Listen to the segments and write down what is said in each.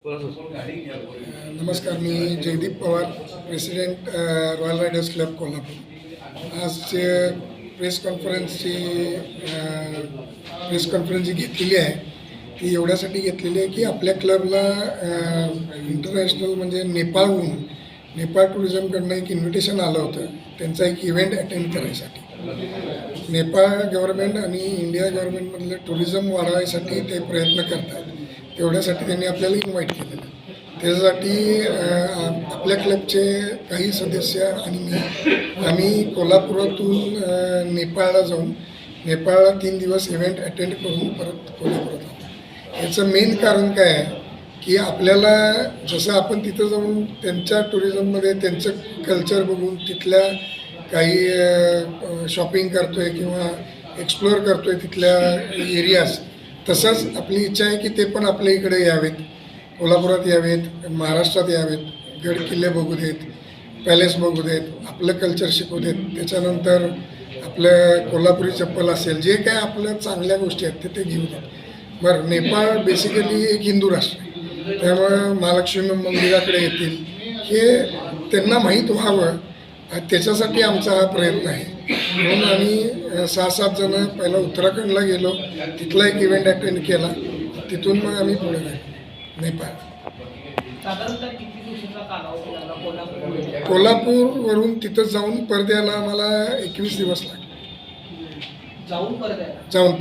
नमस्कार, मी Jaydeep Pawar, president royal riders club Kolhapur. आज प्रेस कॉन्फरन्स जी घेतलेली आहे ती एवढ्यासाठी घेतलेली आहे की आपल्या क्लबला इंटरनॅशनल म्हणजे नेपाळ टुरिझमकडनं एक इन्व्हिटेशन आलं होतं. त्यांचा एक इव्हेंट अटेंड करायसाठी. नेपाळ गव्हर्नमेंट आणि इंडिया गव्हर्नमेंटमधलं टुरिझम वाढवायसाठी ते प्रयत्न करतात. तेवढ्यासाठी त्यांनी आपल्याला इन्व्हाइट केलेलं. त्याच्यासाठी आपल्या क्लबचे काही सदस्य आणि आम्ही कोल्हापुरातून नेपाळला जाऊन नेपाळला 3 दिवस इव्हेंट अटेंड करून परत कोल्हापुरात आलो. याचं मेन कारण काय आहे की आपल्याला जसं आपण तिथं जाऊन त्यांच्या टुरिझममध्ये त्यांचं कल्चर बघून तिथल्या काही शॉपिंग करतो आहे किंवा एक्सप्लोअर करतो आहे तिथल्या एरियाज, तसंच आपली इच्छा आहे की ते पण आपल्या इकडे यावेत, कोल्हापुरात यावेत, महाराष्ट्रात यावेत, गड किल्ले बघू देत, पॅलेस बघू देत, आपलं कल्चर शिकू देत. त्याच्यानंतर आपलं कोल्हापुरी चप्पल असेल, जे काय आपल्या चांगल्या गोष्टी आहेत ते घेऊ देत. बरं, नेपाळ बेसिकली एक हिंदू राष्ट्र आहे, त्यामुळं महालक्ष्मी मंदिराकडे येतील हे त्यांना माहीत व्हावं, त्याच्यासाठी आमचा हा प्रयत्न आहे. म्हणून आम्ही 6-7 जण पहिला उत्तराखंडला गेलो, तिथला एक इव्हेंट अटेंड केला, तिथून मग आम्ही पुढे गेलो नेपाळ. कोल्हापूरवरून तिथं जाऊन परत यायला आम्हाला 21 दिवस लागले. जाऊन परत यायला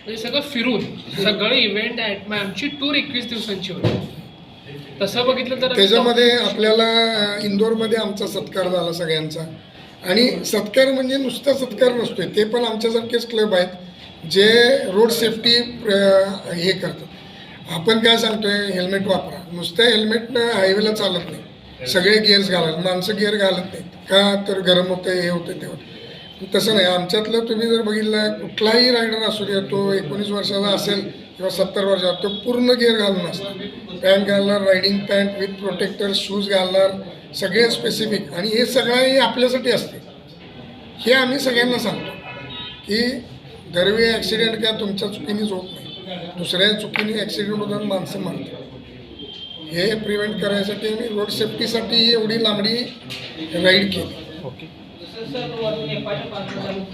म्हणजे सगळं फिरून सगळं इव्हेंट आमची टूर 21 दिवसांची होती. तसं बघितलं तर त्याच्यामध्ये आपल्याला इंदोरमध्ये आमचा सत्कार झाला सगळ्यांचा. आणि सत्कार म्हणजे नुसता सत्कार नसतोय, ते पण आमच्यासारखेच क्लब आहेत जे रोड सेफ्टी हे करतात. आपण काय सांगतोय, हेल्मेट वापरा. नुसतं हेल्मेटनं हायवेला चालत नाही, सगळे गिअर्स घालत, माणसं गिअर घालत नाहीत का तर गरम होतं, हे होतं, ते होतं. तसं नाही. आमच्यातलं तुम्ही जर बघितलं कुठलाही रायडर असू दे, तो 19 वर्षाचा असेल किंवा 70 वर्षाचा, तो पूर्ण गिअर घालून असतो. पॅन्ट घालणार, riding pant with protector, shoes घालणार, सगळे स्पेसिफिक. आणि हे सगळं हे आपल्यासाठी असते. हे आम्ही सगळ्यांना सांगतो की दरवेळी ॲक्सिडेंट काय तुमच्या चुकीनेच होत नाही, दुसऱ्या चुकीने ॲक्सिडेंट होताना माणसं मारतात. हे प्रिव्हेंट करायसाठी आम्ही रोड सेफ्टीसाठी एवढी लांबडी राईड केली. ओके.